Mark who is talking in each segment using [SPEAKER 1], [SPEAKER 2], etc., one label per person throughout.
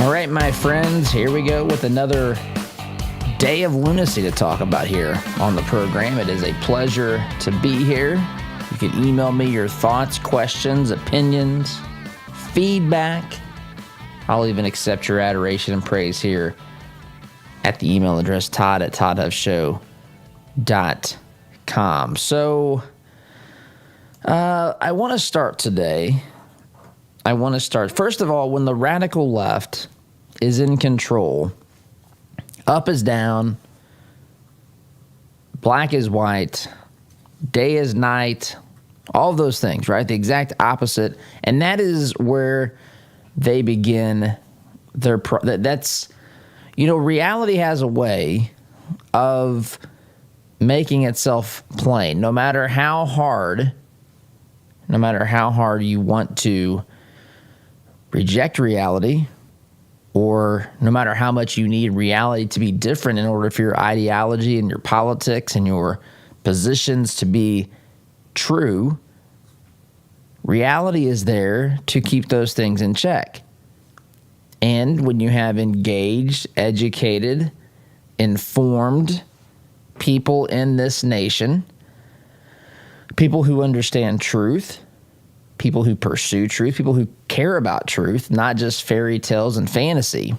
[SPEAKER 1] All right, my friends, here we go with another day of lunacy to talk about here on the program. It is a pleasure to be here. You can email me your thoughts, questions, opinions, feedback. I'll even accept your adoration and praise here at the email address todd@toddhuffshow.com. So I want to start today. First of all, when the radical left is in control, up is down, black is white, day is night, all of those things, right? The exact opposite. And that is where they begin their reality has a way of making itself plain. No matter how hard you want to reject reality, or no matter how much you need reality to be different in order for your ideology and your politics and your positions to be true, reality is there to keep those things in check. And when you have engaged, educated, informed people in this nation, people who understand truth, people who pursue truth, people who care about truth, not just fairy tales and fantasy,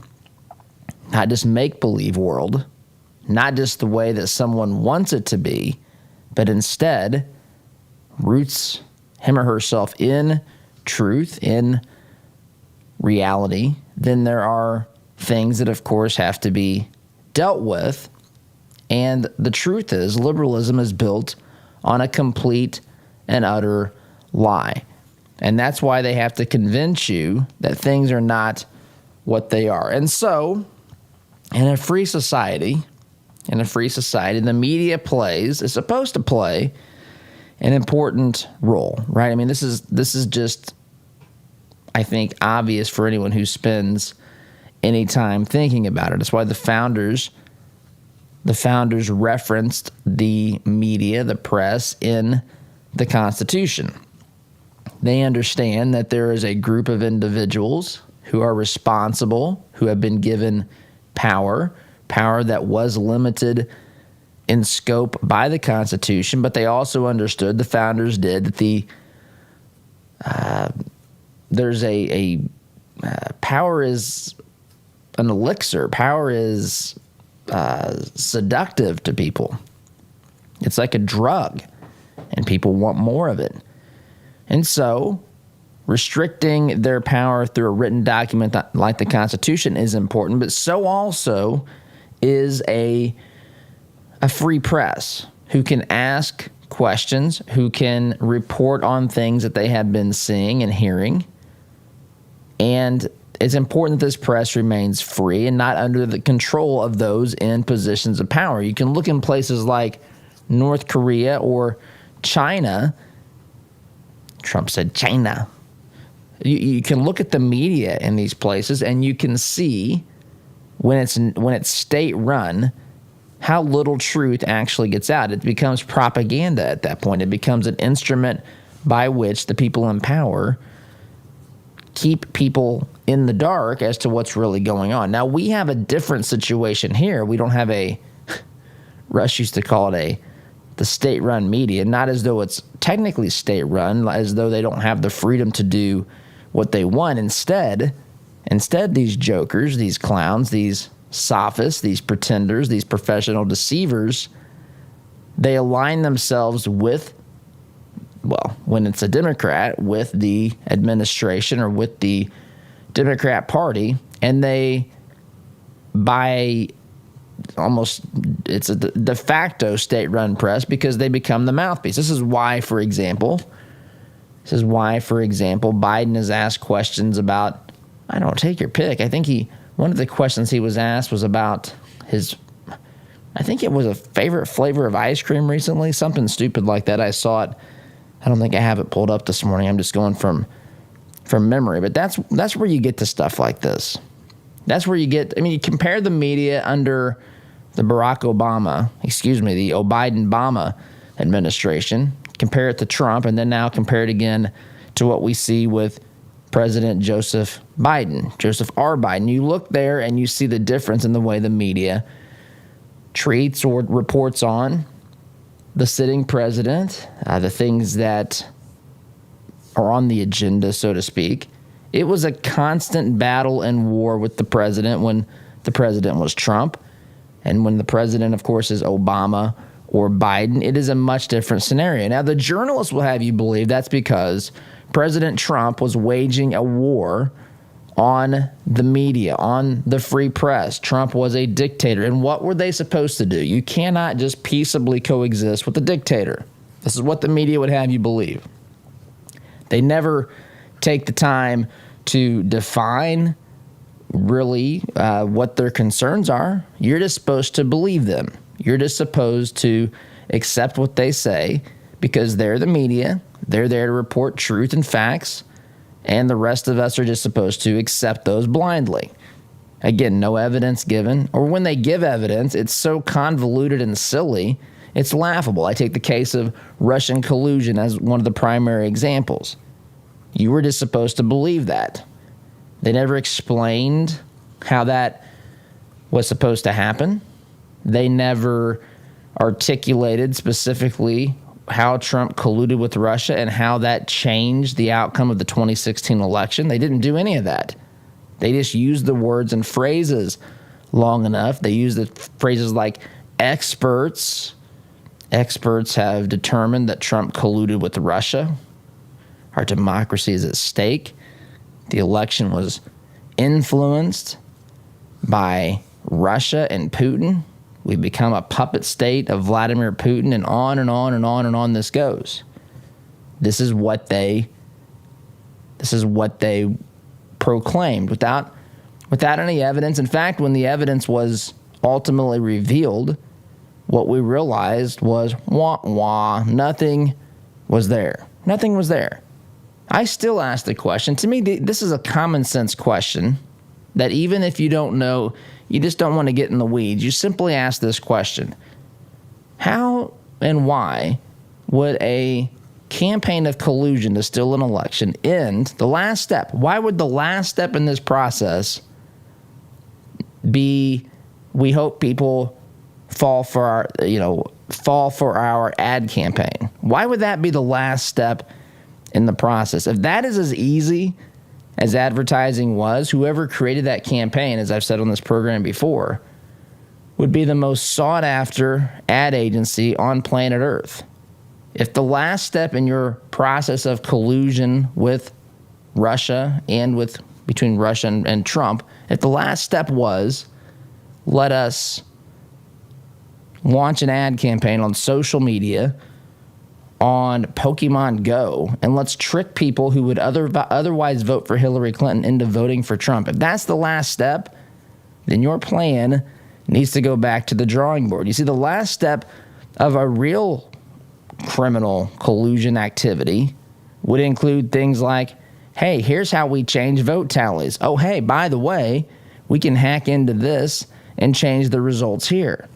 [SPEAKER 1] not just make-believe world, not just the way that someone wants it to be, but instead roots him or herself in truth, in reality, then there are things that, of course, have to be dealt with. And the truth is, liberalism is built on a complete and utter lie. And that's why they have to convince you that things are not what they are. And so, in a free society, the media is supposed to play an important role, right? I mean, this is just, I think, obvious for anyone who spends any time thinking about it. That's why the founders referenced the media, the press, in the Constitution. They understand that there is a group of individuals who are responsible, who have been given power that was limited in scope by the Constitution, but they also understood, the founders did, that there's a power is an elixir. Power is seductive to people. It's like a drug, and people want more of it. And so, restricting their power through a written document like the Constitution is important, but so also is a free press who can ask questions, who can report on things that they have been seeing and hearing. And it's important that this press remains free and not under the control of those in positions of power. You can look in places like North Korea or China. Trump said China. You can look at the media in these places, and you can see when it's state-run how little truth actually gets out. It becomes propaganda at that point. It becomes an instrument by which the people in power keep people in the dark as to what's really going on. Now, we have a different situation here. We don't have Rush used to call it the state-run media, not as though it's technically state-run, as though they don't have the freedom to do what they want. Instead, these jokers, these clowns, these sophists, these pretenders, these professional deceivers, they align themselves with, well, when it's a Democrat, with the administration or with the Democrat Party, and they, it's a de facto state-run press because they become the mouthpiece. This is why, for example, Biden is asked questions about, I don't take your pick. I think one of the questions he was asked was about I think it was a favorite flavor of ice cream recently, something stupid like that. I saw it. I don't think I have it pulled up this morning. I'm just going from memory. But that's where you get to stuff like this. That's where you get, you compare the media under the the Biden-Obama administration, compare it to Trump, and then now compare it again to what we see with President Joseph R. Biden. You look there and you see the difference in the way the media treats or reports on the sitting president, the things that are on the agenda, so to speak. It was a constant battle and war with the president when the president was Trump. And when the president, of course, is Obama or Biden, it is a much different scenario. Now, the journalists will have you believe that's because President Trump was waging a war on the media, on the free press. Trump was a dictator. And what were they supposed to do? You cannot just peaceably coexist with a dictator. This is what the media would have you believe. They never take the time to define really what their concerns are. You're just supposed to believe them. You're just supposed to accept what they say because they're the media. They're there to report truth and facts, and the rest of us are just supposed to accept those blindly. Again, no evidence given, or when they give evidence, it's so convoluted and silly, it's laughable. I take the case of Russian collusion as one of the primary examples. You were just supposed to believe that. They never explained how that was supposed to happen. They never articulated specifically how Trump colluded with Russia and how that changed the outcome of the 2016 election. They didn't do any of that. They just used the words and phrases long enough. They used the phrases like experts. Experts have determined that Trump colluded with Russia. Our democracy is at stake. The election was influenced by Russia and Putin. We've become a puppet state of Vladimir Putin, and on and on and on and on this goes. This is what they proclaimed without any evidence. In fact, when the evidence was ultimately revealed, what we realized was nothing was there. Nothing was there. I still ask the question. To me, this is a common sense question that even if you don't know, you just don't want to get in the weeds. You simply ask this question. How and why would a campaign of collusion to steal an election end the last step? Why would the last step in this process be, we hope people fall for our ad campaign? Why would that be the last step in the process? If that is as easy as advertising was, whoever created that campaign, as I've said on this program before, would be the most sought after ad agency on planet Earth. If the last step in your process of collusion with Russia and between Russia and Trump, if the last step was, let us launch an ad campaign on social media, on Pokemon Go, and let's trick people who would otherwise vote for Hillary Clinton into voting for Trump. If that's the last step, then your plan needs to go back to the drawing board. You see, the last step of a real criminal collusion activity would include things like, hey, here's how we change vote tallies. Oh, hey, by the way, we can hack into this and change the results here.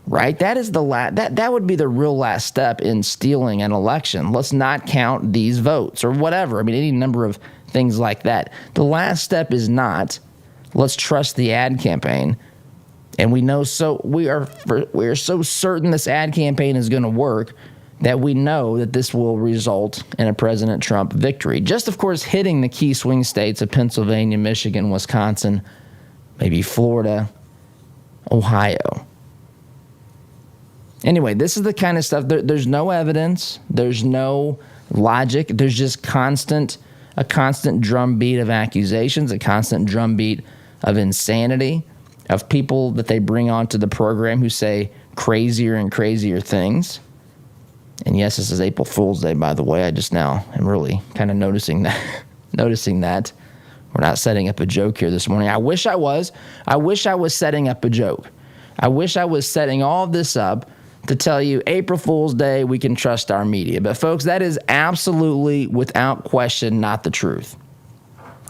[SPEAKER 1] Right? That is that would be the real last step in stealing an election. Let's not count these votes or whatever. I mean, any number of things like that. The last step is not, let's trust the ad campaign. And we are so certain this ad campaign is going to work that we know that this will result in a President Trump victory. Just, of course, hitting the key swing states of Pennsylvania, Michigan, Wisconsin, maybe Florida, Ohio. Anyway, this is the kind of stuff, there's no evidence, there's no logic, there's just a constant drumbeat of accusations, a constant drumbeat of insanity, of people that they bring onto the program who say crazier and crazier things. And yes, this is April Fool's Day, by the way. I just now am really kind of noticing that. We're not setting up a joke here this morning. I wish I was. I wish I was setting up a joke. I wish I was setting all this up to tell you April Fool's Day, we can trust our media. But folks, that is absolutely, without question, not the truth.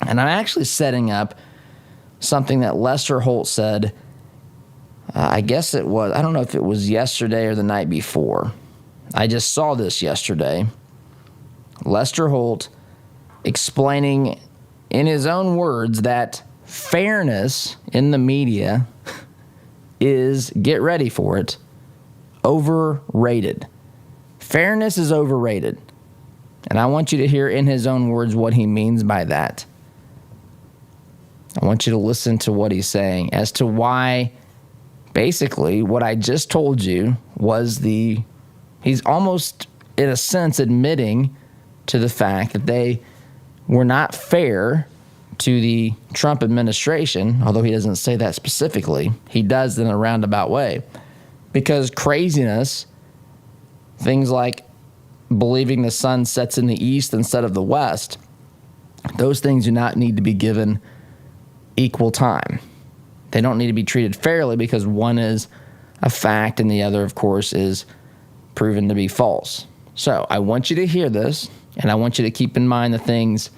[SPEAKER 1] And I'm actually setting up something that Lester Holt said, I guess it was, I don't know if it was yesterday or the night before. I just saw this yesterday. Lester Holt explaining in his own words, that fairness in the media is, get ready for it, overrated. Fairness is overrated. And I want you to hear in his own words what he means by that. I want you to listen to what he's saying as to why basically what I just told you was he's almost in a sense admitting to the fact that they were not fair to the Trump administration, although he doesn't say that specifically. He does in a roundabout way. Because craziness, things like believing the sun sets in the east instead of the west, those things do not need to be given equal time. They don't need to be treated fairly because one is a fact and the other, of course, is proven to be false. So I want you to hear this, and I want you to keep in mind the things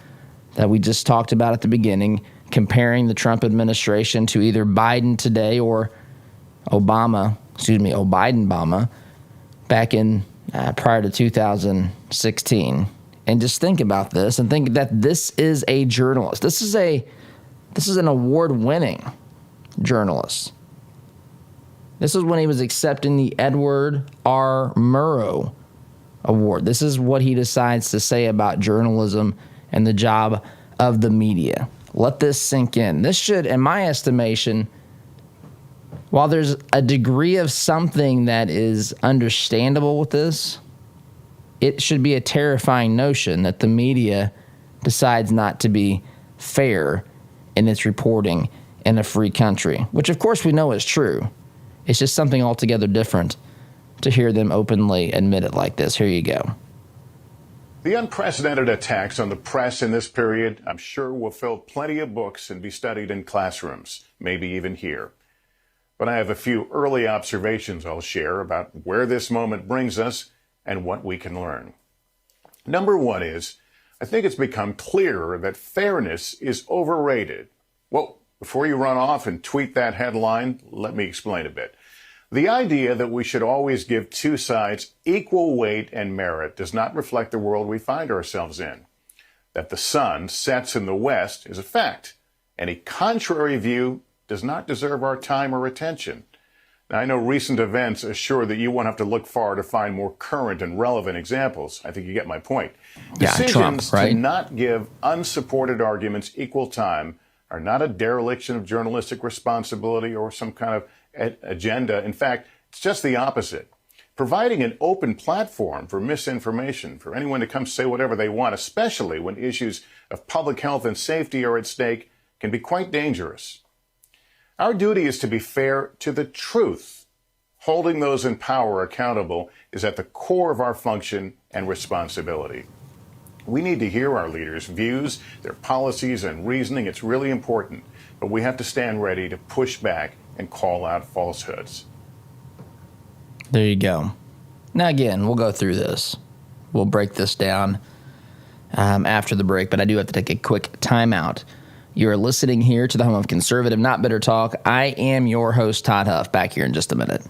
[SPEAKER 1] that we just talked about at the beginning, comparing the Trump administration to either Biden today or Biden-Obama back in prior to 2016. And just think about this and think that this is a journalist. This is an award-winning journalist. This is when he was accepting the Edward R. Murrow Award. This is what he decides to say about journalism and the job of the media. Let this sink in. This should, in my estimation, while there's a degree of something that is understandable with this, it should be a terrifying notion that the media decides not to be fair in its reporting in a free country, which of course we know is true. It's just something altogether different to hear them openly admit it like this. Here you go.
[SPEAKER 2] The unprecedented attacks on the press in this period, I'm sure, will fill plenty of books and be studied in classrooms, maybe even here. But I have a few early observations I'll share about where this moment brings us and what we can learn. Number one is, I think it's become clearer that fairness is overrated. Well, before you run off and tweet that headline, let me explain a bit. The idea that we should always give two sides equal weight and merit does not reflect the world we find ourselves in. That the sun sets in the west is a fact. Any contrary view does not deserve our time or attention. Now, I know recent events assure that you won't have to look far to find more current and relevant examples. I think you get my point.
[SPEAKER 1] Yeah,
[SPEAKER 2] Decisions
[SPEAKER 1] Trump, right?
[SPEAKER 2] to not give unsupported arguments equal time are not a dereliction of journalistic responsibility or some kind of agenda. In fact, it's just the opposite. Providing an open platform for misinformation, for anyone to come say whatever they want, especially when issues of public health and safety are at stake, can be quite dangerous. Our duty is to be fair to the truth. Holding those in power accountable is at the core of our function and responsibility. We need to hear our leaders' views, their policies and reasoning. It's really important, but we have to stand ready to push back and call out falsehoods.
[SPEAKER 1] There you go. Now, again, we'll go through this. We'll break this down after the break, but I do have to take a quick timeout. You're listening here to the home of conservative, not bitter talk. I am your host, Todd Huff. Back here in just a minute.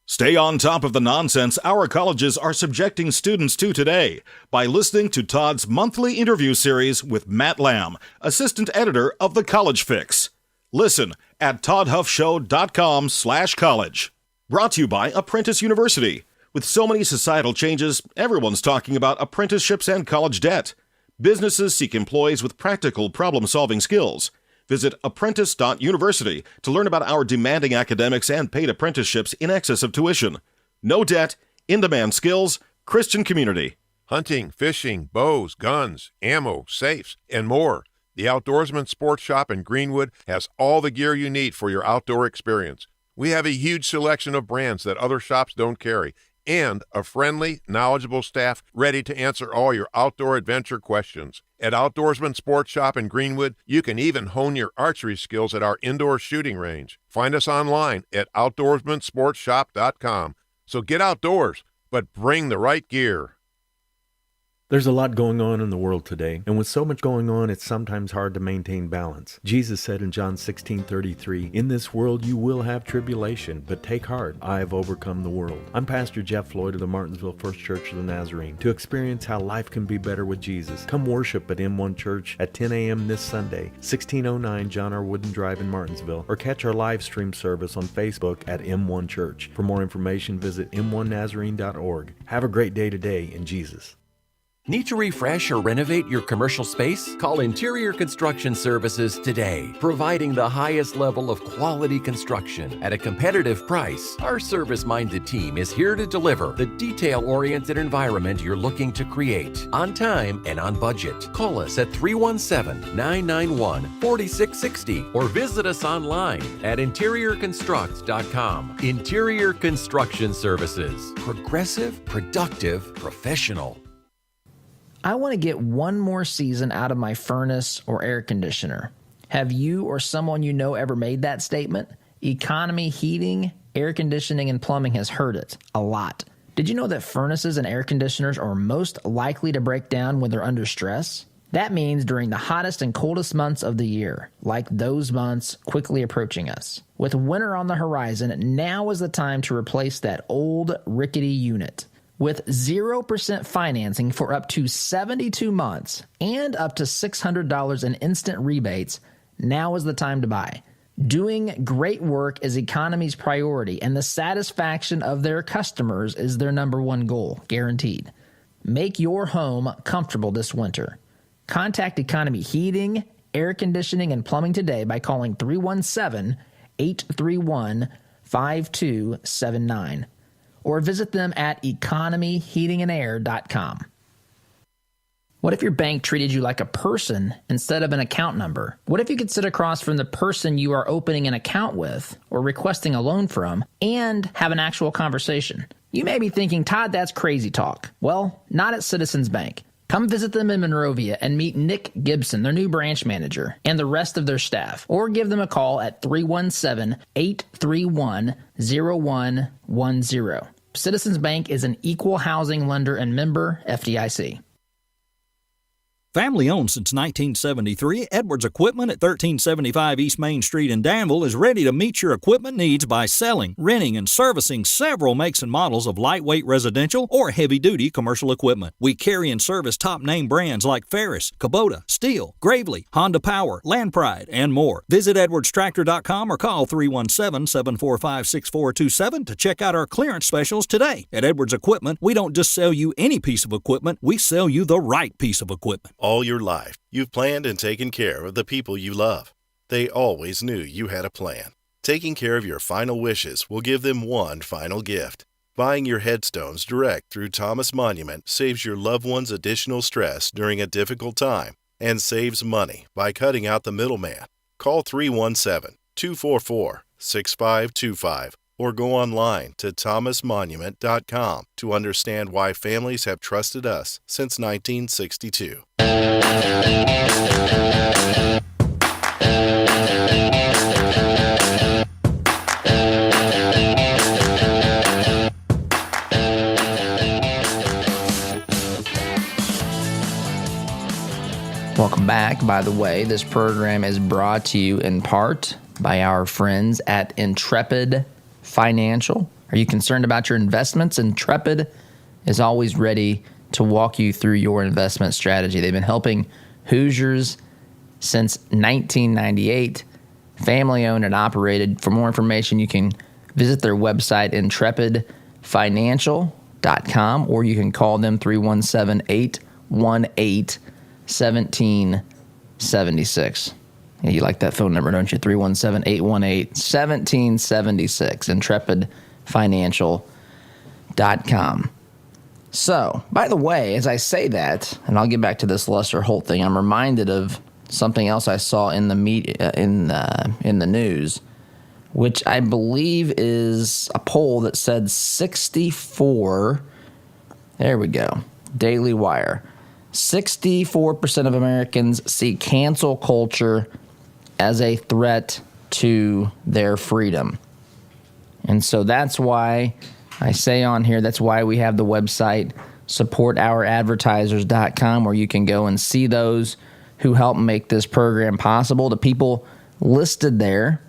[SPEAKER 3] Stay on top of the nonsense our colleges are subjecting students to today by listening to Todd's monthly interview series with Matt Lamb, assistant editor of The College Fix. Listen at toddhuffshow.com/college. Brought to you by Apprentice University. With so many societal changes, everyone's talking about apprenticeships and college debt. Businesses seek employees with practical problem-solving skills. Visit apprentice.university to learn about our demanding academics and paid apprenticeships in excess of tuition. No debt, in-demand skills, Christian community.
[SPEAKER 4] Hunting, fishing, bows, guns, ammo, safes, and more. The Outdoorsman Sports Shop in Greenwood has all the gear you need for your outdoor experience. We have a huge selection of brands that other shops don't carry, and a friendly, knowledgeable staff ready to answer all your outdoor adventure questions. At Outdoorsman Sports Shop in Greenwood, you can even hone your archery skills at our indoor shooting range. Find us online at outdoorsmansportshop.com. So get outdoors, but bring the right gear.
[SPEAKER 5] There's a lot going on in the world today, and with so much going on, it's sometimes hard to maintain balance. Jesus said in John 16:33, "In this world you will have tribulation, but take heart, I have overcome the world." I'm Pastor Jeff Floyd of the Martinsville First Church of the Nazarene. To experience how life can be better with Jesus, come worship at M1 Church at 10 a.m. this Sunday, 1609 John R. Wooden Drive in Martinsville, or catch our live stream service on Facebook at M1 Church. For more information, visit m1nazarene.org. Have a great day today in Jesus.
[SPEAKER 6] Need to refresh or renovate your commercial space? Call Interior Construction Services today. Providing the highest level of quality construction at a competitive price, our service-minded team is here to deliver the detail-oriented environment you're looking to create, on time and on budget. Call us at 317-991-4660 or visit us online at interiorconstruct.com. Interior Construction Services. Progressive, productive, professional.
[SPEAKER 1] I want to get one more season out of my furnace or air conditioner. Have you or someone you know ever made that statement? Economy heating, air conditioning, and plumbing has heard it a lot. Did you know that furnaces and air conditioners are most likely to break down when they're under stress? That means during the hottest and coldest months of the year, like those months quickly approaching us. With winter on the horizon, now is the time to replace that old rickety unit. With 0% financing for up to 72 months and up to $600 in instant rebates, now is the time to buy. Doing great work is Economy's priority, and the satisfaction of their customers is their number one goal, guaranteed. Make your home comfortable this winter. Contact Economy Heating, Air Conditioning, and Plumbing today by calling 317-831-5279. Or visit them at economyheatingandair.com. What if your bank treated you like a person instead of an account number? What if you could sit across from the person you are opening an account with or requesting a loan from and have an actual conversation? You may be thinking, Todd, that's crazy talk. Well, not at Citizens Bank. Come visit them in Monrovia and meet Nick Gibson, their new branch manager, and the rest of their staff. Or give them a call at 317-831-0110. Citizens Bank is an equal housing lender and member FDIC.
[SPEAKER 7] Family owned since 1973, Edwards Equipment at 1375 East Main Street in Danville is ready to meet your equipment needs by selling, renting, and servicing several makes and models of lightweight residential or heavy-duty commercial equipment. We carry and service top-name brands like Ferris, Kubota, Steel, Gravely, Honda Power, Land Pride, and more. Visit edwardstractor.com or call 317-745-6427 to check out our clearance specials today. At Edwards Equipment, we don't just sell you any piece of equipment, we sell you the right piece of equipment.
[SPEAKER 8] All your life, you've planned and taken care of the people you love. They always knew you had a plan. Taking care of your final wishes will give them one final gift. Buying your headstones direct through Thomas Monument saves your loved ones additional stress during a difficult time and saves money by cutting out the middleman. Call 317-244-6525 or go online to thomasmonument.com to understand why families have trusted us since 1962.
[SPEAKER 1] Welcome back. By the way, this program is brought to you in part by our friends at Intrepid Financial. Are you concerned about your investments? Intrepid is always ready to walk you through your investment strategy. They've been helping Hoosiers since 1998, family-owned and operated. For more information, you can visit their website, intrepidfinancial.com, or you can call them 317-818-1776. Yeah, you like that phone number, don't you? 317-818-1776, intrepidfinancial.com. So, by the way, as I say that, and I'll get back to this Lester Holt thing, I'm reminded of something else I saw in the media, in the news, which I believe is a poll that said 64. There we go. Daily Wire. 64% of Americans see cancel culture as a threat to their freedom. And so that's why I say on here, that's why we have the website supportouradvertisers.com, where you can go and see those who help make this program possible. The people listed there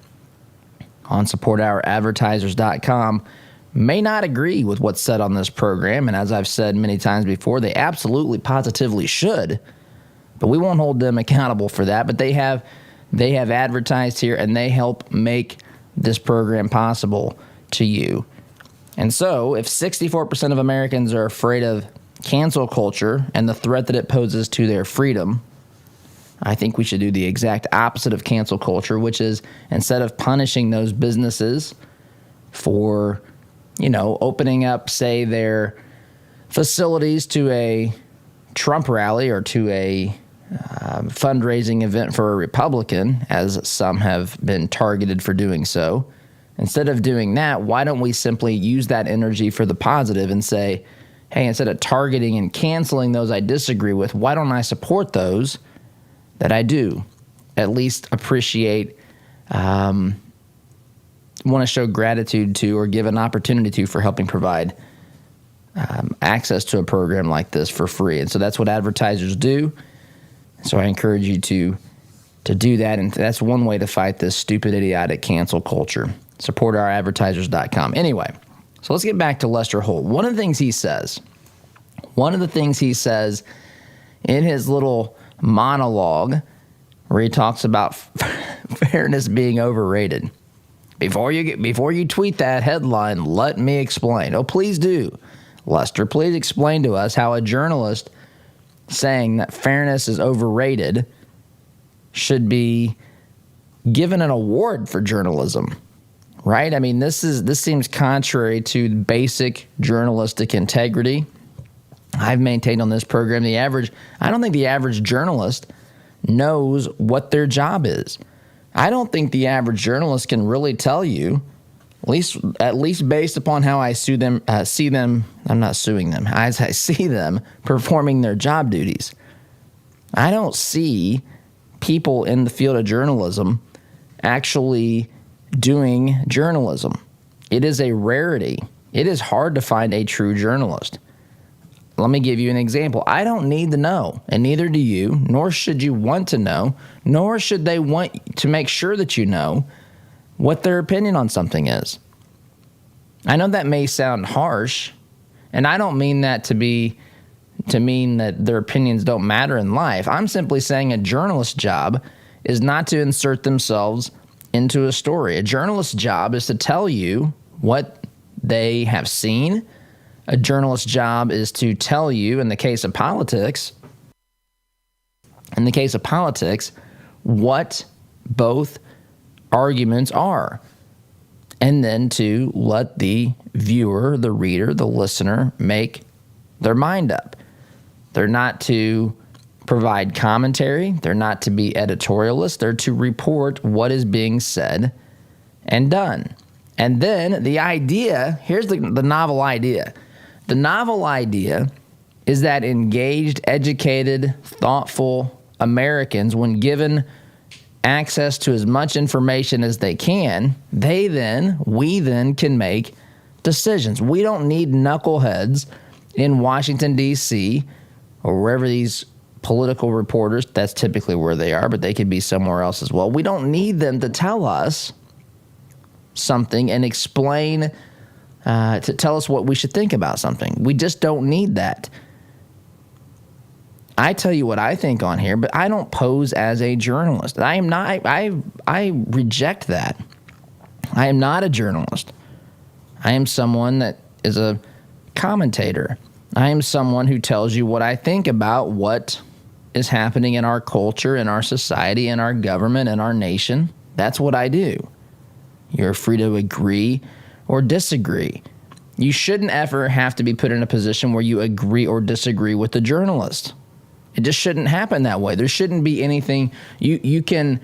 [SPEAKER 1] on supportouradvertisers.com may not agree with what's said on this program, and as I've said many times before, they absolutely positively should, but we won't hold them accountable for that. But they have advertised here, and they help make this program possible to you. And so, if 64% of Americans are afraid of cancel culture and the threat that it poses to their freedom, I think we should do the exact opposite of cancel culture, which is, instead of punishing those businesses for, opening up, say, their facilities to a Trump rally or to a fundraising event for a Republican, as some have been targeted for doing so, instead of doing that, why don't we simply use that energy for the positive and say, hey, instead of targeting and canceling those I disagree with, why don't I support those that I do at least appreciate, want to show gratitude to, or give an opportunity to, for helping provide access to a program like this for free. And so that's what advertisers do. So I encourage you to do that, and that's one way to fight this stupid, idiotic cancel culture. SupportOurAdvertisers.com. Anyway, so let's get back to Lester Holt. One of the things he says in his little monologue, where he talks about fairness being overrated. Before you tweet that headline, let me explain. Oh, please do. Lester, please explain to us how a journalist saying that fairness is overrated should be given an award for journalism, right? I mean, this seems contrary to basic journalistic integrity. I've maintained on this program I don't think the average journalist knows what their job is. I don't think the average journalist can really tell you, at least based upon how I see them, I'm not suing them, as I see them performing their job duties. I don't see people in the field of journalism actually doing journalism. It is a rarity. It is hard to find a true journalist. Let me give you an example. I don't need to know, and neither do you, nor should you want to know, nor should they want to make sure that you know what their opinion on something is. I know that may sound harsh, and I don't mean that to mean that their opinions don't matter in life. I'm simply saying a journalist's job is not to insert themselves into a story. A journalist's job is to tell you what they have seen. A journalist's job is to tell you, in the case of politics, what both arguments are, and then to let the viewer, the reader, the listener make their mind up. They're not to provide commentary. They're not to be editorialists. They're to report what is being said and done. And then the idea, here's the novel idea. The novel idea is that engaged, educated, thoughtful Americans, when given access to as much information as they can, we then can make decisions. We don't need knuckleheads in Washington, D.C., or wherever these political reporters, that's typically where they are, but they could be somewhere else as well. We don't need them to tell us something and explain, to tell us what we should think about something. We just don't need that. I tell you what I think on here, but I don't pose as a journalist. I am not. I reject that. I am not a journalist. I am someone that is a commentator. I am someone who tells you what I think about what is happening in our culture, in our society, in our government, in our nation. That's what I do. You're free to agree or disagree. You shouldn't ever have to be put in a position where you agree or disagree with the journalist. It just shouldn't happen that way. There shouldn't be anything. You can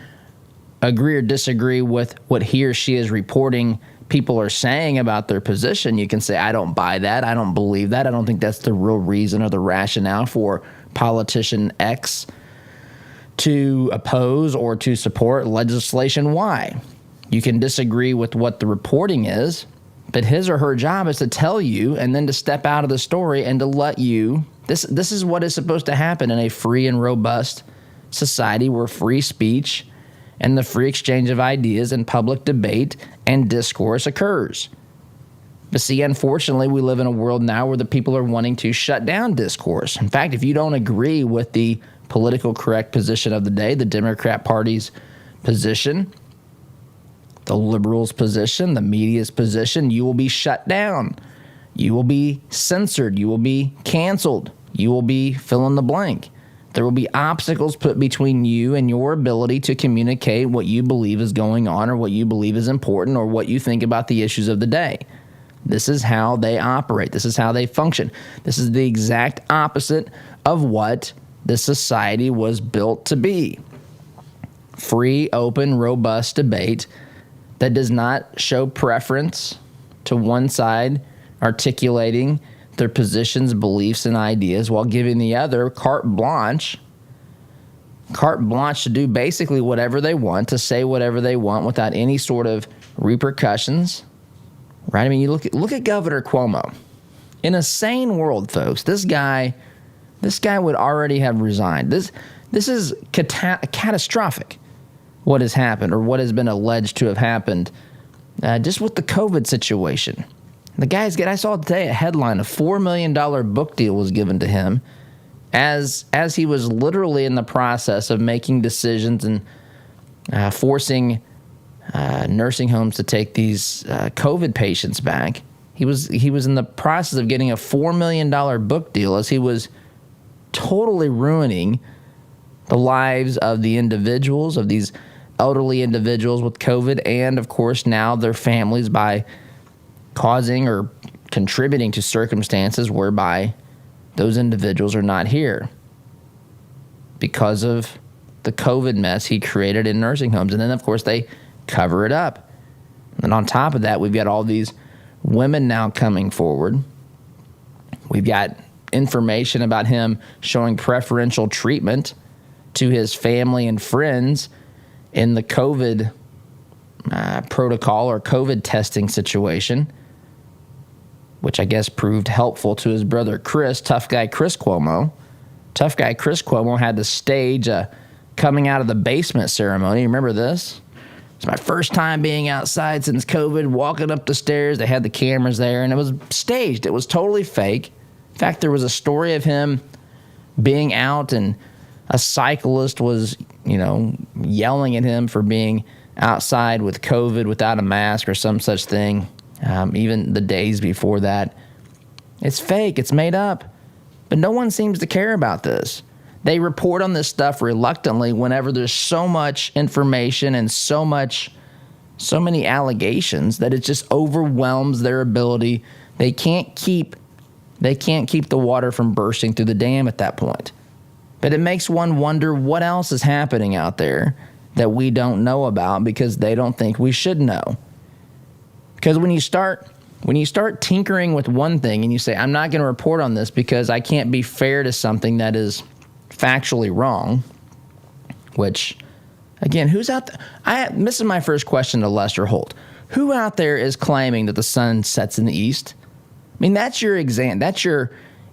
[SPEAKER 1] agree or disagree with what he or she is reporting people are saying about their position. You can say, I don't buy that. I don't believe that. I don't think that's the real reason or the rationale for politician X to oppose or to support legislation Y. You can disagree with what the reporting is, But his or her job is to tell you and then to step out of the story and to let you. This is what is supposed to happen in a free and robust society where free speech and the free exchange of ideas and public debate and discourse occurs. But see, unfortunately, we live in a world now where the people are wanting to shut down discourse. In fact, if you don't agree with the political correct position of the day, the Democrat Party's position, the liberals' position, the media's position, you will be shut down. You will be censored. You will be canceled. You will be fill in the blank. There will be obstacles put between you and your ability to communicate what you believe is going on or what you believe is important or what you think about the issues of the day. This is how they operate. This is how they function. This is the exact opposite of what this society was built to be. Free, open, robust debate that does not show preference to one side articulating their positions, beliefs, and ideas while giving the other carte blanche to do basically whatever they want, to say whatever they want without any sort of repercussions, right? I mean, you look at Governor Cuomo. In a sane world, folks, this guy would already have resigned. This is catastrophic, what has happened or what has been alleged to have happened just with the COVID situation. I saw today a headline, a $4 million book deal was given to him as he was literally in the process of making decisions and forcing nursing homes to take these COVID patients back. He was in the process of getting a $4 million book deal as he was totally ruining the lives of the individuals, of these elderly individuals with COVID, and of course now their families by causing or contributing to circumstances whereby those individuals are not here because of the COVID mess he created in nursing homes. And then, of course, they cover it up. And on top of that, we've got all these women now coming forward. We've got information about him showing preferential treatment to his family and friends in the COVID protocol or COVID testing situation, which I guess proved helpful to his brother Chris, Tough Guy Chris Cuomo. Tough Guy Chris Cuomo had to stage a coming out of the basement ceremony. Remember this? It's my first time being outside since COVID, walking up the stairs. They had the cameras there, and it was staged. It was totally fake. In fact, there was a story of him being out, and a cyclist was, yelling at him for being outside with COVID without a mask or some such thing. Even the days before that. It's fake. It's made up. But no one seems to care about this. They report on this stuff reluctantly whenever there's so much information and so many allegations that it just overwhelms their ability. They can't keep the water from bursting through the dam at that point. But it makes one wonder what else is happening out there that we don't know about because they don't think we should know. Because when you start tinkering with one thing and you say, I'm not going to report on this because I can't be fair to something that is factually wrong, which, again, who's out there? This is my first question to Lester Holt. Who out there is claiming that the sun sets in the east? I mean, that's your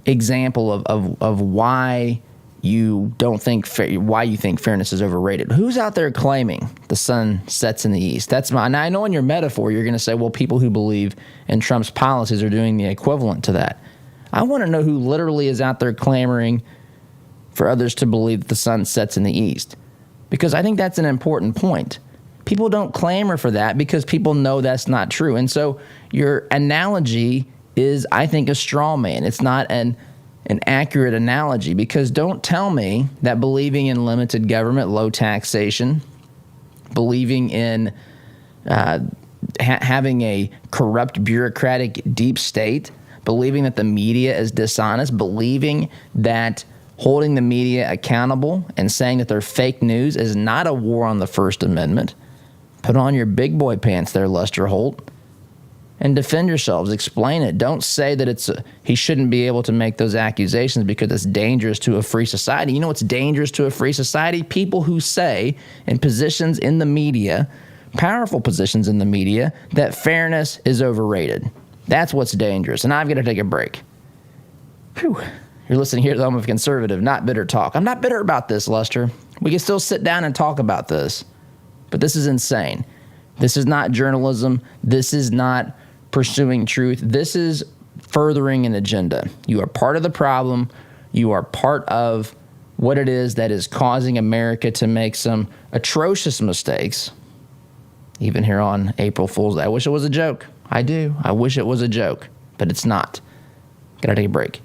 [SPEAKER 1] example of why you don't think why you think fairness is overrated. Who's out there claiming the sun sets in the east? Now I know in your metaphor you're going to say, well, people who believe in Trump's policies are doing the equivalent to that. I want to know who literally is out there clamoring for others to believe that the sun sets in the east, because I think that's an important point. People don't clamor for that because people know that's not true. And so your analogy is, I think, a straw man. It's not an accurate analogy, because don't tell me that believing in limited government, low taxation, believing in having a corrupt bureaucratic deep state, believing that the media is dishonest, believing that holding the media accountable and saying that they're fake news is not a war on the First Amendment. Put on your big boy pants there, Lester Holt, and defend yourselves. Explain it. Don't say that he shouldn't be able to make those accusations because it's dangerous to a free society. You know what's dangerous to a free society? People who say in positions in the media, powerful positions in the media that fairness is overrated. That's what's dangerous. And I've got to take a break. Whew. You're listening here to the home of conservative, not bitter talk. I'm not bitter about this, Lester. We can still sit down and talk about this. But this is insane. This is not journalism. This is not pursuing truth. This is furthering an agenda. You are part of the problem. You are part of what it is that is causing America to make some atrocious mistakes. Even here on April Fool's Day. I wish it was a joke. I do. I wish it was a joke. But it's not. Gotta take a break.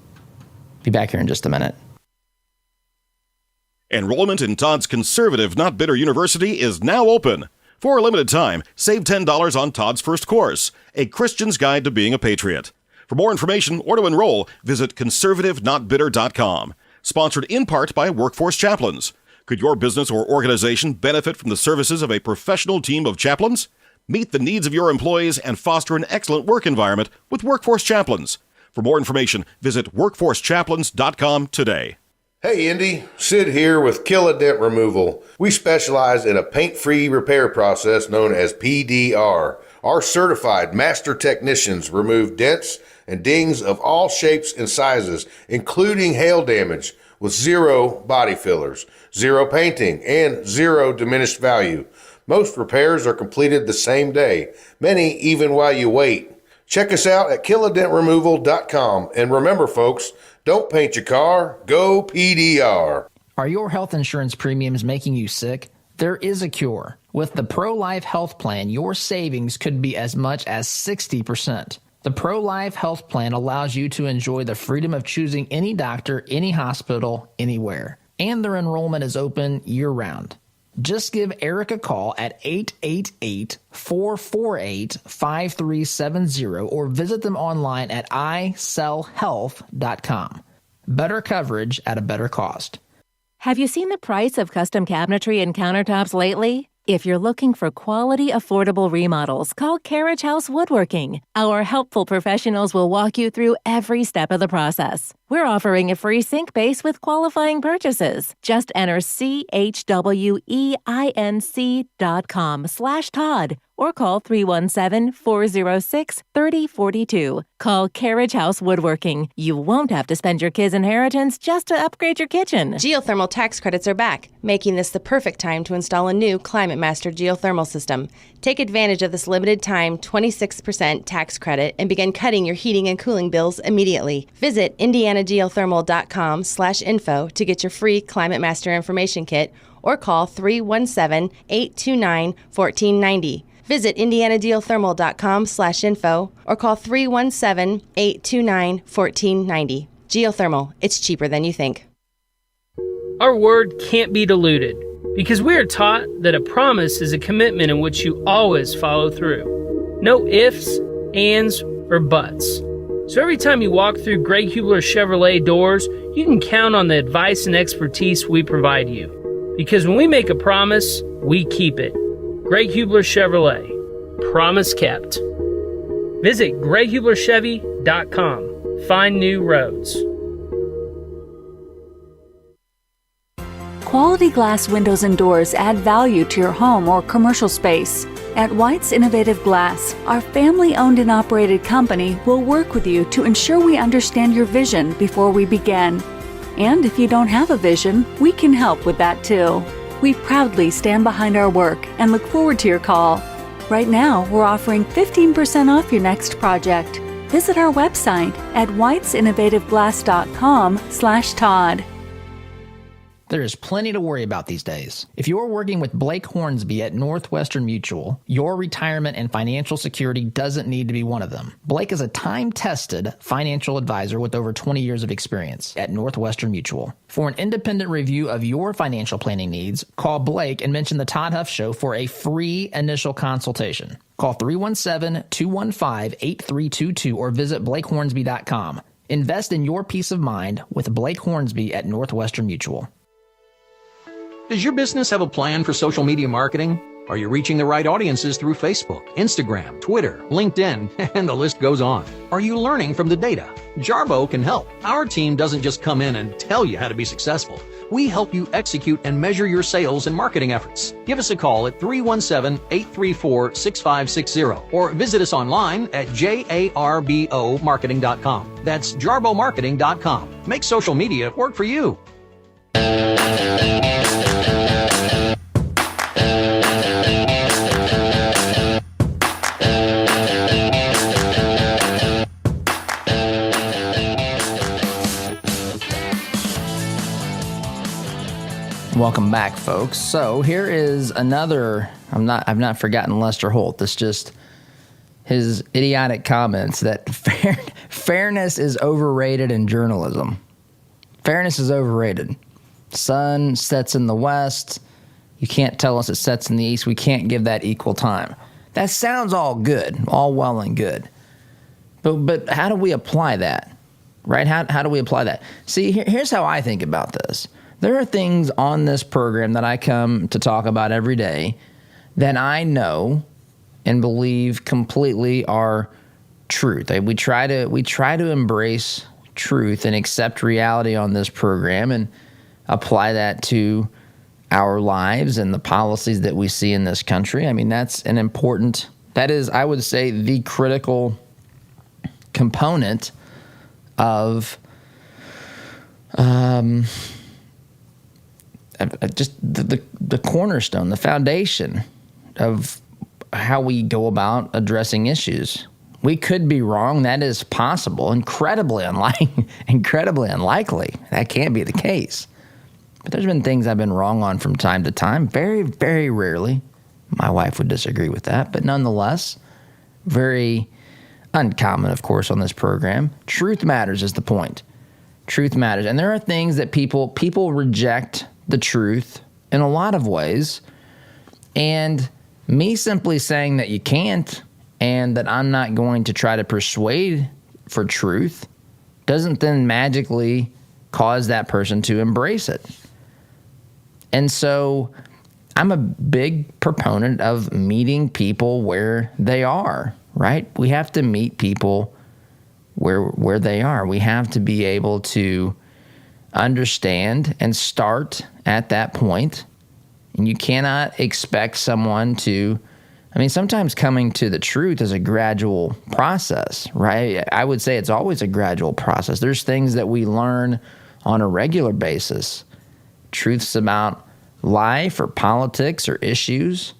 [SPEAKER 1] Be back here in just a minute.
[SPEAKER 3] Enrollment in Todd's Conservative Not Bitter University is now open. For a limited time, save $10 on Todd's first course, A Christian's Guide to Being a Patriot. For more information or to enroll, visit conservativenotbitter.com. Sponsored in part by Workforce Chaplains. Could your business or organization benefit from the services of a professional team of chaplains? Meet the needs of your employees and foster an excellent work environment with Workforce Chaplains. For more information, visit workforcechaplains.com today.
[SPEAKER 9] Hey Indy, Sid here with Kill a Dent Removal. We specialize in a paint-free repair process known as PDR. Our certified master technicians remove dents and dings of all shapes and sizes, including hail damage, with zero body fillers, zero painting, and zero diminished value. Most repairs are completed the same day, many even while you wait. Check us out at killadentremoval.com. And remember, folks, don't paint your car, go PDR.
[SPEAKER 1] Are your health insurance premiums making you sick? There is a cure. With the Pro-Life Health Plan, your savings could be as much as 60%. The Pro-Life Health Plan allows you to enjoy the freedom of choosing any doctor, any hospital, anywhere. And their enrollment is open year-round. Just give Eric a call at 888-448-5370 or visit them online at isellhealth.com. Better coverage at a better cost.
[SPEAKER 10] Have you seen the price of custom cabinetry and countertops lately? If you're looking for quality, affordable remodels, call Carriage House Woodworking. Our helpful professionals will walk you through every step of the process. We're offering a free sink base with qualifying purchases. Just enter CHWEINC.com/Todd or call 317-406-3042. Call Carriage House Woodworking. You won't have to spend your kids' inheritance just to upgrade your kitchen.
[SPEAKER 11] Geothermal tax credits are back, making this the perfect time to install a new Climate Master geothermal system. Take advantage of this limited time 26% tax credit and begin cutting your heating and cooling bills immediately. Visit indianageothermal.com/info to get your free Climate Master information kit or call 317-829-1490. Visit indianageothermal.com/info or call 317-829-1490. Geothermal, it's cheaper than you think.
[SPEAKER 12] Our word can't be diluted because we are taught that a promise is a commitment in which you always follow through. No ifs, ands, or buts. So every time you walk through Greg Hubler Chevrolet doors, you can count on the advice and expertise we provide you. Because when we make a promise, we keep it. Greg Hubler Chevrolet. Promise kept. Visit GregHublerChevy.com. Find new roads.
[SPEAKER 13] Quality glass windows and doors add value to your home or commercial space. At White's Innovative Glass, our family-owned and operated company will work with you to ensure we understand your vision before we begin. And if you don't have a vision, we can help with that too. We proudly stand behind our work and look forward to your call. Right now, we're offering 15% off your next project. Visit our website at whitesinnovativeglass.com/Todd.
[SPEAKER 1] There is plenty to worry about these days. If you're working with Blake Hornsby at Northwestern Mutual, your retirement and financial security doesn't need to be one of them. Blake is a time-tested financial advisor with over 20 years of experience at Northwestern Mutual. For an independent review of your financial planning needs, call Blake and mention the Todd Huff Show for a free initial consultation. Call 317-215-8322 or visit blakehornsby.com. Invest in your peace of mind with Blake Hornsby at Northwestern Mutual.
[SPEAKER 14] Does your business have a plan for social media marketing? Are you reaching the right audiences through Facebook, Instagram, Twitter, LinkedIn, and the list goes on? Are you learning from the data? Jarbo can help. Our team doesn't just come in and tell you how to be successful. We help you execute and measure your sales and marketing efforts. Give us a call at 317-834-6560 or visit us online at jarbomarketing.com. That's jarbomarketing.com. Make social media work for you.
[SPEAKER 1] Welcome back, folks. So here is another. I've not forgotten Lester Holt. It's just his idiotic comments that fairness is overrated in journalism. Fairness is overrated. Sun sets in the west. You can't tell us it sets in the east. We can't give that equal time. That sounds all good, all well and good. But how do we apply that? Right? How do we apply that? See, here's how I think about this. There are things on this program that I come to talk about every day that I know and believe completely are truth. We try to embrace truth and accept reality on this program and apply that to our lives and the policies that we see in this country. I mean, that is, I would say, the critical component of just the cornerstone, the foundation of how we go about addressing issues. We could be wrong. That is possible. Incredibly unlikely. That can't be the case. But there's been things I've been wrong on from time to time. Very, very rarely. My wife would disagree with that. But nonetheless, very uncommon, of course, on this program. Truth matters is the point. Truth matters. And there are things that people reject the truth in a lot of ways. And me simply saying that you can't and that I'm not going to try to persuade for truth doesn't then magically cause that person to embrace it. And so I'm a big proponent of meeting people where they are, right? We have to meet people where they are. We have to be able to understand and start at that point. And you cannot expect someone to, sometimes coming to the truth is a gradual process, right? I would say it's always a gradual process. There's things that we learn on a regular basis. Truths about life or politics or issues.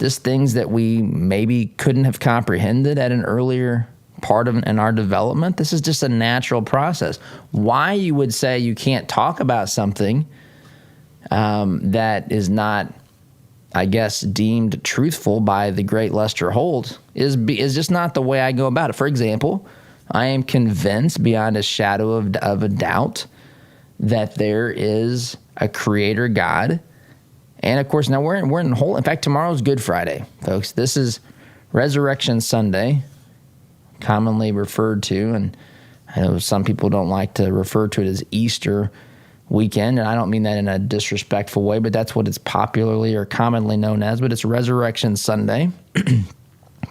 [SPEAKER 1] Just things that we maybe couldn't have comprehended at an earlier part of in our development. This is just a natural process. Why you would say you can't talk about something that is not, I guess, deemed truthful by the great Lester Holt is just not the way I go about it. For example, I am convinced beyond a shadow of a doubt that there is a creator God. And of course, now we're in whole. In fact, tomorrow's Good Friday, folks. This is Resurrection Sunday, commonly referred to, and I know some people don't like to refer to it as Easter weekend, and I don't mean that in a disrespectful way, but that's what it's popularly or commonly known as. But it's Resurrection Sunday.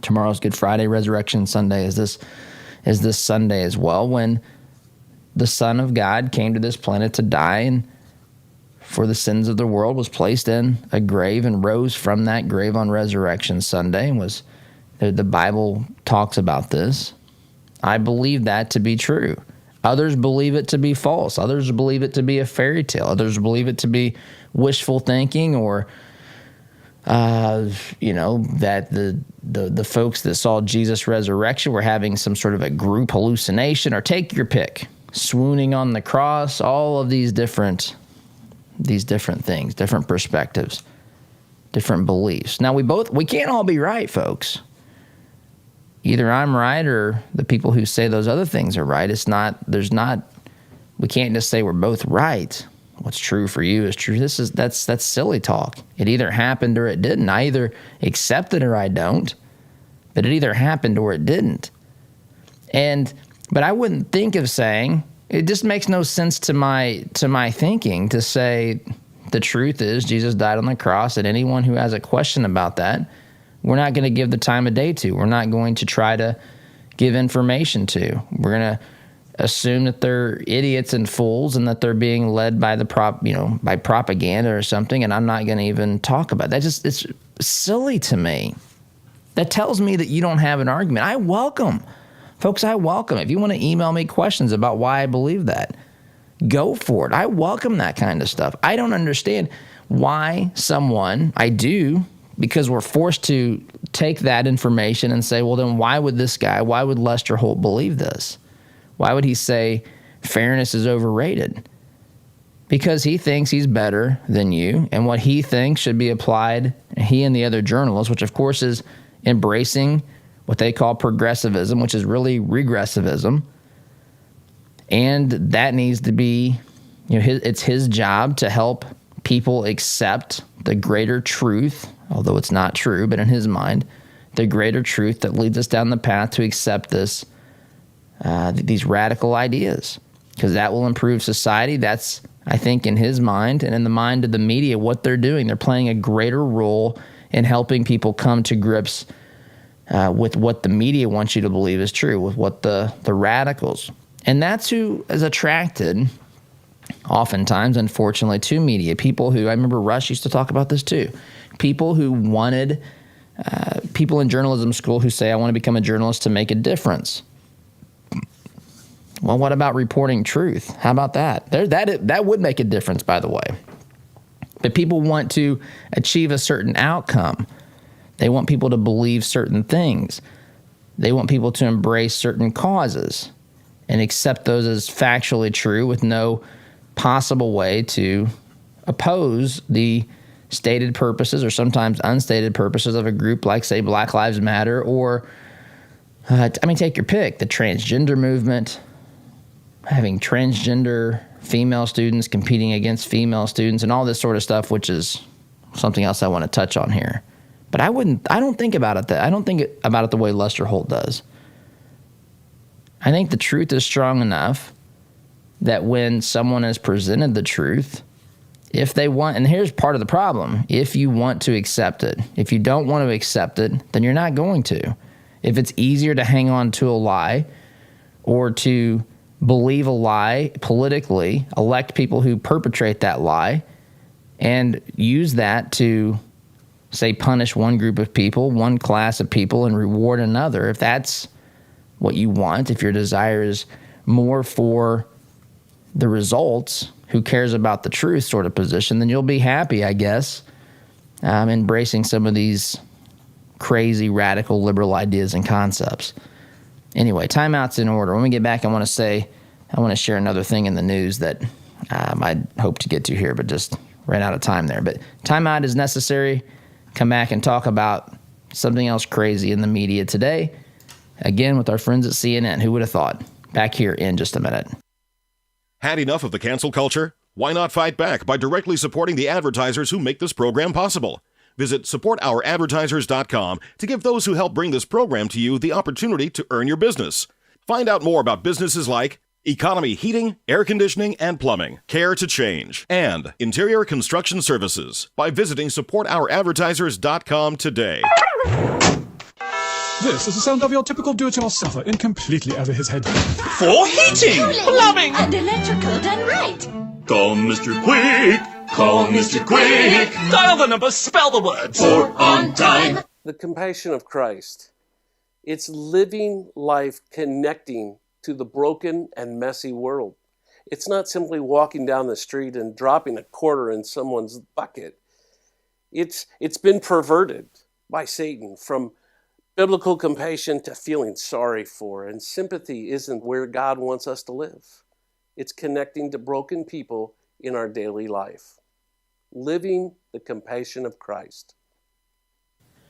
[SPEAKER 1] Tomorrow's Good Friday. Resurrection Sunday is this Sunday as well, when the Son of God came to this planet to die and for the sins of the world, was placed in a grave and rose from that grave on Resurrection Sunday, and was the Bible talks about this. I believe that to be true. Others believe it to be false. Others believe it to be a fairy tale. Others believe it to be wishful thinking, or that the folks that saw Jesus' resurrection were having some sort of a group hallucination, or take your pick, swooning on the cross. All of these different things, different perspectives, different beliefs. Now we can't all be right, folks. Either I'm right or the people who say those other things are right. We can't just say we're both right. What's true for you is true. That's silly talk. It either happened or it didn't. I either accept it or I don't. But it either happened or it didn't. But I wouldn't think of saying, it just makes no sense to my thinking to say the truth is Jesus died on the cross, and anyone who has a question about that, we're not going to give the time of day to. We're not going to try to give information to. We're going to assume that they're idiots and fools and that they're being led by by propaganda or something, and I'm not going to even talk about that. It's silly to me. That tells me that you don't have an argument. I welcome. If you want to email me questions about why I believe that, go for it. I welcome that kind of stuff. I don't understand why I do, because we're forced to take that information and say, well, then why would Lester Holt believe this? Why would he say fairness is overrated? Because he thinks he's better than you, and what he thinks should be applied, he and the other journalists, which of course is embracing what they call progressivism, which is really regressivism. And that needs to be, it's his job to help people accept the greater truth, although it's not true, but in his mind, the greater truth that leads us down the path to accept these radical ideas, because that will improve society. That's, I think, in his mind and in the mind of the media, what they're doing. They're playing a greater role in helping people come to grips with what the media wants you to believe is true, with what the radicals. And that's who is attracted, oftentimes, unfortunately, to media. People who, I remember Rush used to talk about this too, people who wanted, people in journalism school who say, I want to become a journalist to make a difference. Well, what about reporting truth? How about that? That would make a difference, by the way. But people want to achieve a certain outcome. They want people to believe certain things. They want people to embrace certain causes and accept those as factually true with no possible way to oppose the stated purposes or sometimes unstated purposes of a group like, say, Black Lives Matter or, take your pick, the transgender movement, having transgender female students competing against female students and all this sort of stuff, which is something else I want to touch on here. But I don't think about it the way Lester Holt does. I think the truth is strong enough that when someone is presented the truth, if they want, and here's part of the problem, if you want to accept it, if you don't want to accept it, then you're not going to. If it's easier to hang on to a lie or to believe a lie politically, elect people who perpetrate that lie, and use that to, say, punish one group of people, one class of people, and reward another, if that's what you want, if your desire is more for the results, who cares about the truth sort of position, then you'll be happy, I guess, embracing some of these crazy, radical, liberal ideas and concepts. Anyway, timeout's in order. When we get back, I want to share another thing in the news that I'd hope to get to here, but just ran out of time there. But timeout is necessary. Come back and talk about something else crazy in the media today. Again, with our friends at CNN. Who would have thought? Back here in just a minute.
[SPEAKER 3] Had enough of the cancel culture? Why not fight back by directly supporting the advertisers who make this program possible? Visit supportouradvertisers.com to give those who help bring this program to you the opportunity to earn your business. Find out more about businesses like Economy Heating, Air Conditioning, and Plumbing, Care to Change, and Interior Construction Services by visiting supportouradvertisers.com today.
[SPEAKER 15] This is the sound of your typical do-it-yourselfer in completely over his head.
[SPEAKER 16] For heating, plumbing,
[SPEAKER 17] and electrical done right.
[SPEAKER 16] Call Mr. Quick. Call Mr. Quick. Dial the number, spell the words. For on time.
[SPEAKER 18] The compassion of Christ. It's living life connecting to the broken and messy world. It's not simply walking down the street and dropping a quarter in someone's bucket. It's been perverted by Satan from biblical compassion to feeling sorry for, and sympathy isn't where God wants us to live. It's connecting to broken people in our daily life. Living the compassion of Christ.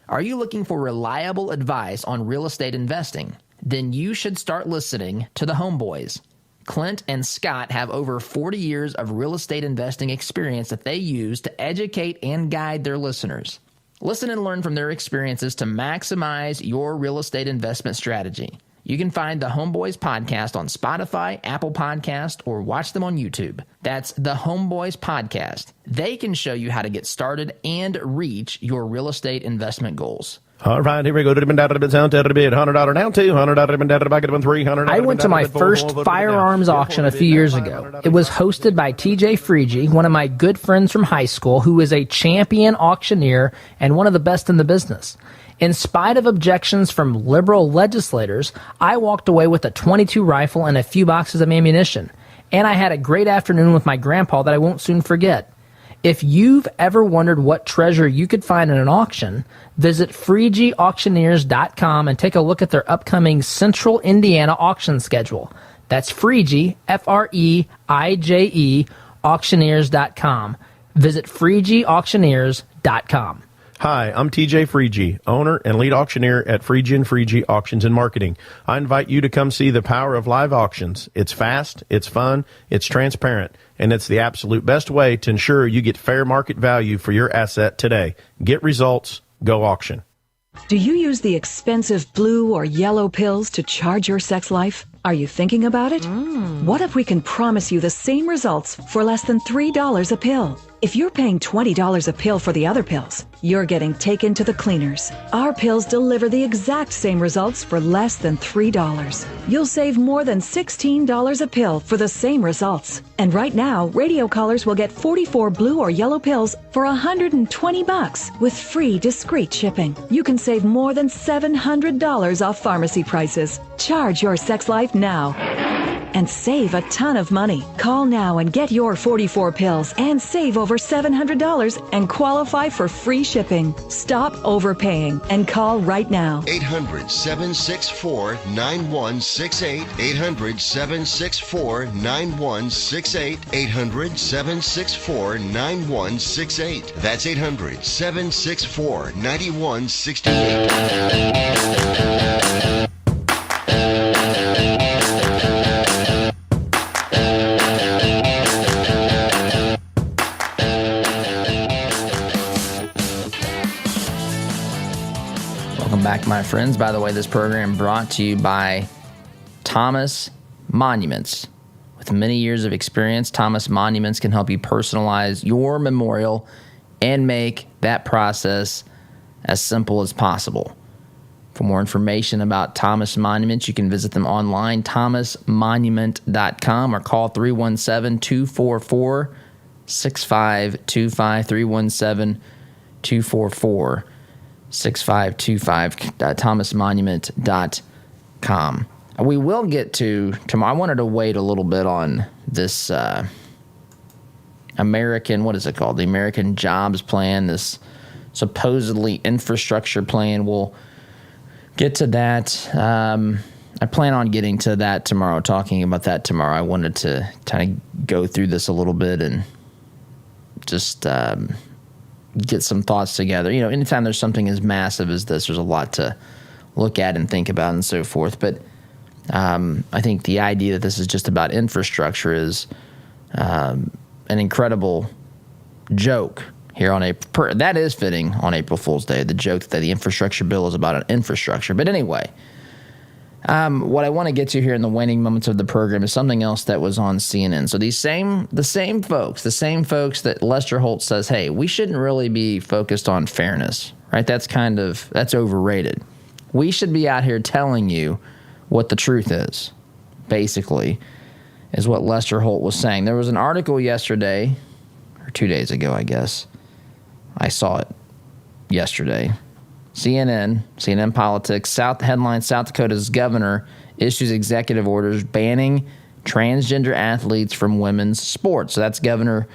[SPEAKER 1] Are you looking for reliable advice on real estate investing? Then you should start listening to the Homeboys. Clint and Scott have over 40 years of real estate investing experience that they use to educate and guide their listeners. Listen and learn from their experiences to maximize your real estate investment strategy. You can find the Homeboys podcast on Spotify, Apple Podcast, or watch them on YouTube. That's the Homeboys Podcast. They can show you how to get started and reach your real estate investment goals.
[SPEAKER 17] All right, here we go. $100 down, $200 back at $300.
[SPEAKER 19] I went to my first firearms auction a few years ago. It was hosted by TJ Freege, one of my good friends from high school, who is a champion auctioneer and one of the best in the business. In spite of objections from liberal legislators, I walked away with a .22 rifle and a few boxes of ammunition. And I had a great afternoon with my grandpa that I won't soon forget. If you've ever wondered what treasure you could find in an auction, visit FreegeAuctioneers.com and take a look at their upcoming Central Indiana auction schedule. That's Freege, F-R-E-I-J-E, auctioneers.com. Visit FreegeAuctioneers.com.
[SPEAKER 17] Hi, I'm TJ Freege, owner and lead auctioneer at Freege & Freege Auctions and Marketing. I invite you to come see the power of live auctions. It's fast, it's fun, it's transparent, and it's the absolute best way to ensure you get fair market value for your asset today. Get results, go auction.
[SPEAKER 20] Do you use the expensive blue or yellow pills to charge your sex life? Are you thinking about it? What if we can promise you the same results for less than $3 a pill? If you're paying $20 a pill for the other pills, you're getting taken to the cleaners. Our pills deliver the exact same results for less than $3. You'll save more than $16 a pill for the same results. And right now, radio callers will get 44 blue or yellow pills for $120 with free discreet shipping. You can save more than $700 off pharmacy prices. Charge your sex life now and save a ton of money. Call now and get your 44 pills and save over $700 and qualify for free shipping. Stop overpaying and call right now.
[SPEAKER 21] 800-764-9168. 800-764-9168. 800-764-9168. That's 800-764-9168.
[SPEAKER 1] Back, my friends. By the way, this program brought to you by Thomas Monuments. With many years of experience, Thomas Monuments can help you personalize your memorial and make that process as simple as possible. For more information about Thomas Monuments, you can visit them online, thomasmonument.com, or call 317-244-6525, 317-244-6525, thomasmonument.com. We will get to tomorrow. I wanted to wait a little bit on this American, what is it called? The American Jobs Plan, this supposedly infrastructure plan. We'll get to that. I plan on getting to that tomorrow, talking about that tomorrow. I wanted to kind of go through this a little bit and just get some thoughts together. You know, anytime there's something as massive as this, there's a lot to look at and think about and so forth. But I think the idea that this is just about infrastructure is an incredible joke here on April. That is fitting on April Fool's Day, the joke that the infrastructure bill is about an infrastructure. But anyway, what I want to get to here in the waning moments of the program is something else that was on CNN. So the same folks that Lester Holt says, hey, we shouldn't really be focused on fairness, right? That's overrated. We should be out here telling you what the truth is, basically, is what Lester Holt was saying. There was an article yesterday, or 2 days ago, I guess. I saw it yesterday. CNN Politics, headline, South Dakota's governor issues executive orders banning transgender athletes from women's sports. So that's Governor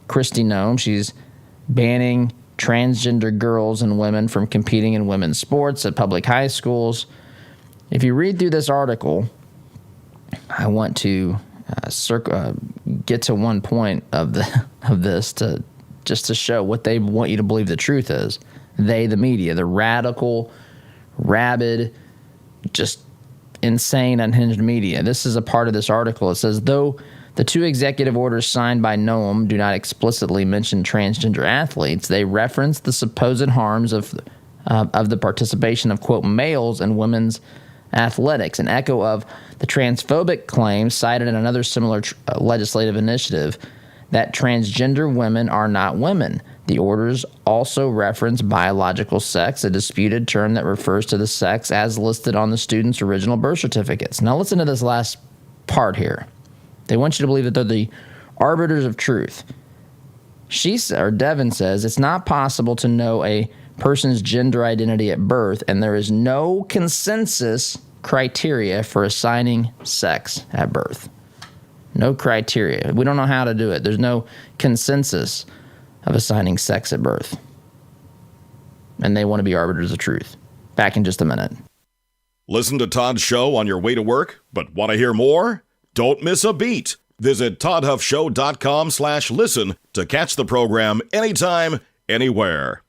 [SPEAKER 1] Kristi Noem. She's banning transgender girls and women from competing in women's sports at public high schools. If you read through this article, I want to get to one point of this to show what they want you to believe the truth is. They, the media, the radical, rabid, just insane, unhinged media. This is a part of this article. It says, though the two executive orders signed by Noem do not explicitly mention transgender athletes, they reference the supposed harms of the participation of, quote, males in women's athletics, an echo of the transphobic claims cited in another similar legislative initiative that transgender women are not women. The orders also reference biological sex, a disputed term that refers to the sex as listed on the students' original birth certificates. Now listen to this last part here. They want you to believe that they're the arbiters of truth. Devin says, it's not possible to know a person's gender identity at birth, and there is no consensus criteria for assigning sex at birth. No criteria. We don't know how to do it. There's no consensus of assigning sex at birth. And they want to be arbiters of truth. Back in just a minute.
[SPEAKER 3] Listen to Todd's show on your way to work, but want to hear more? Don't miss a beat. Visit toddhuffshow.com/listen to catch the program anytime, anywhere.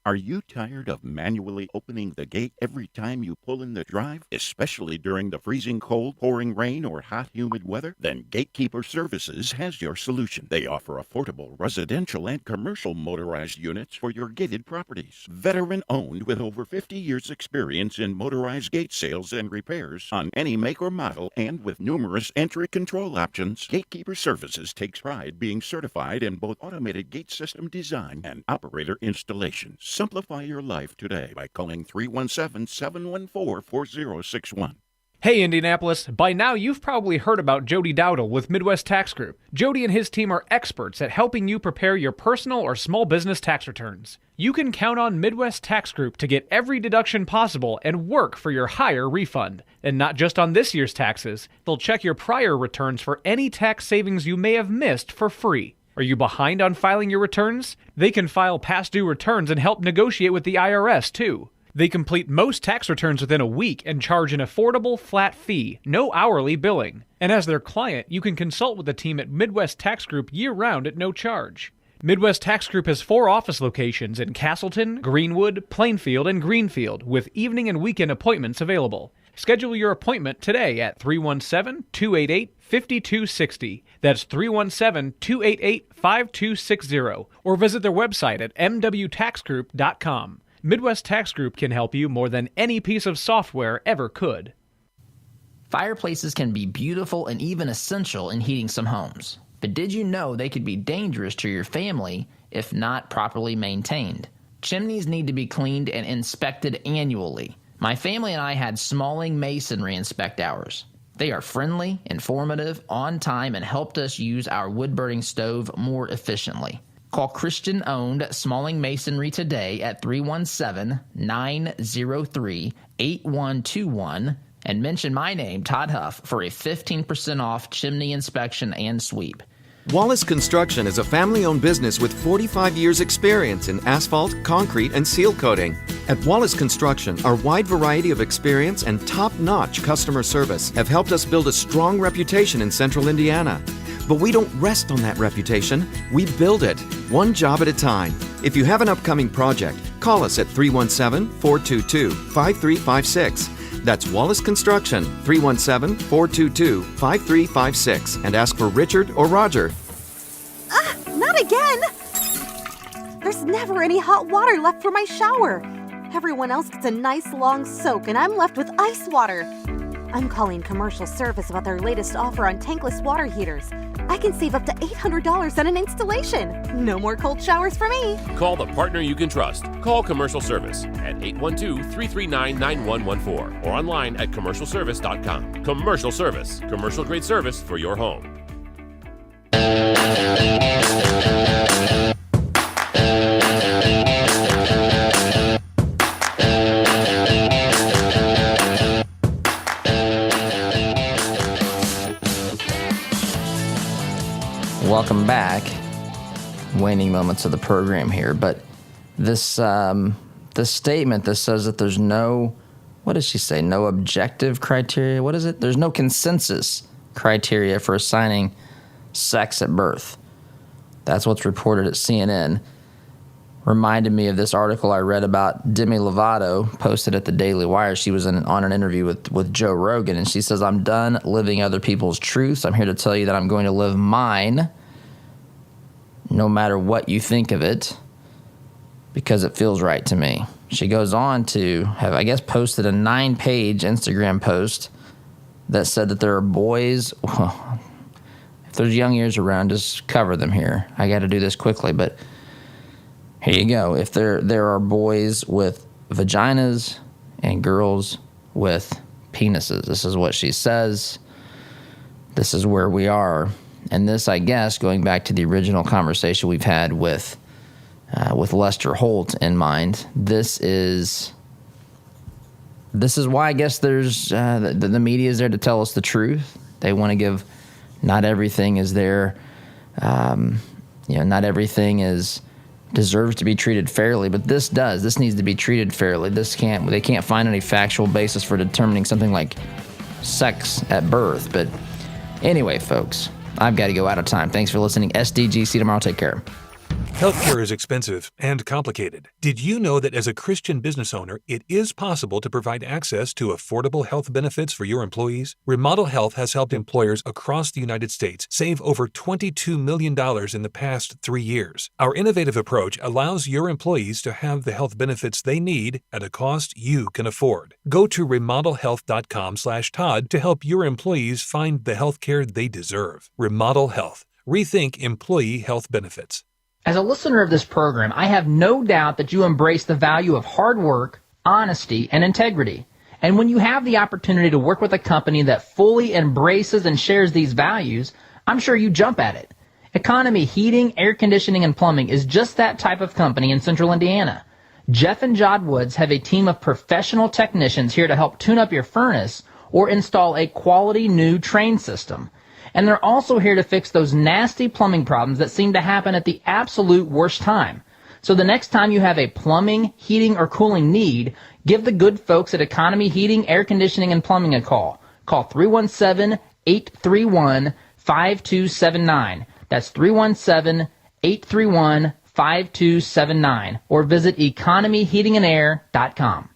[SPEAKER 2] Are you tired of manually opening the gate every time you pull in the drive, especially during the freezing cold, pouring rain, or hot, humid weather? Then Gatekeeper Services has your solution. They offer affordable residential and commercial motorized units for your gated properties. Veteran-owned with over 50 years' experience in motorized gate sales and repairs on any make or model, and with numerous entry control options, Gatekeeper Services takes pride being certified in both automated gate system design and operator installation. Simplify your life today by calling 317-714-4061.
[SPEAKER 22] Hey Indianapolis, by now you've probably heard about Jody Dowdle with Midwest Tax Group. Jody and his team are experts at helping you prepare your personal or small business tax returns. You can count on Midwest Tax Group to get every deduction possible and work for your higher refund. And not just on this year's taxes, they'll check your prior returns for any tax savings you may have missed for free. Are you behind on filing your returns? They can file past due returns and help negotiate with the IRS, too. They complete most tax returns within a week and charge an affordable flat fee, no hourly billing. And as their client, you can consult with the team at Midwest Tax Group year-round at no charge. Midwest Tax Group has 4 office locations in Castleton, Greenwood, Plainfield, and Greenfield, with evening and weekend appointments available. Schedule your appointment today at 317-288-5260. That's 317-288-5260. Or visit their website at mwtaxgroup.com. Midwest Tax Group can help you more than any piece of software ever could.
[SPEAKER 1] Fireplaces can be beautiful and even essential in heating some homes. But did you know they could be dangerous to your family if not properly maintained? Chimneys need to be cleaned and inspected annually. My family and I had Smalling Masonry inspect ours. They are friendly, informative, on time, and helped us use our wood-burning stove more efficiently. Call Christian-owned Smalling Masonry today at 317-903-8121 and mention my name, Todd Huff, for a 15% off chimney inspection and sweep.
[SPEAKER 23] Wallace Construction is a family-owned business with 45 years' experience in asphalt, concrete, and seal coating. At Wallace Construction, our wide variety of experience and top-notch customer service have helped us build a strong reputation in Central Indiana. But we don't rest on that reputation. We build it, one job at a time. If you have an upcoming project, call us at 317-422-5356. That's Wallace Construction, 317-422-5356, and ask for Richard or Roger.
[SPEAKER 24] Not again! There's never any hot water left for my shower. Everyone else gets a nice long soak, and I'm left with ice water. I'm calling Commercial Service about their latest offer on tankless water heaters. I can save up to $800 on an installation. No more cold showers for me.
[SPEAKER 25] Call the partner you can trust. Call Commercial Service at 812-339-9114 or online at commercialservice.com. Commercial Service. Commercial grade service for your home.
[SPEAKER 1] Welcome back. Waning moments of the program here, but this statement that says that there's no, what does she say? No objective criteria. What is it? There's no consensus criteria for assigning sex at birth. That's what's reported at CNN. Reminded me of this article I read about Demi Lovato, posted at the Daily Wire. She was on an interview with Joe Rogan, and she says, "I'm done living other people's truths. I'm here to tell you that I'm going to live mine, no matter what you think of it, because it feels right to me." she goes on to have, I guess, posted a 9-page Instagram post that said that there are boys. Well, if there's young ears around, just cover them here. I got to do this quickly, but here you go. If there are boys with vaginas and girls with penises, this is what she says. This is where we are. And this, I guess, going back to the original conversation we've had with Lester Holt in mind, this is why I guess there's the media is there to tell us the truth. They want to give. Not everything is there. Not everything deserves to be treated fairly, but this does. This needs to be treated fairly. They can't find any factual basis for determining something like sex at birth. But anyway, folks, I've got to go, out of time. Thanks for listening. SDGC tomorrow. Take care.
[SPEAKER 4] Healthcare is expensive and complicated. Did you know that as a Christian business owner, it is possible to provide access to affordable health benefits for your employees? Remodel Health has helped employers across the United States save over $22 million in the past 3 years. Our innovative approach allows your employees to have the health benefits they need at a cost you can afford. Go to remodelhealth.com/Todd to help your employees find the healthcare they deserve. Remodel Health. Rethink employee health benefits.
[SPEAKER 19] As a listener of this program, I have no doubt that you embrace the value of hard work, honesty, and integrity. And when you have the opportunity to work with a company that fully embraces and shares these values, I'm sure you jump at it. Economy Heating, Air Conditioning, and Plumbing is just that type of company in Central Indiana. Jeff and Jod Woods have a team of professional technicians here to help tune up your furnace or install a quality new train system. And they're also here to fix those nasty plumbing problems that seem to happen at the absolute worst time. So the next time you have a plumbing, heating, or cooling need, give the good folks at Economy Heating, Air Conditioning, and Plumbing a call. Call 317-831-5279. That's 317-831-5279. Or visit economyheatingandair.com.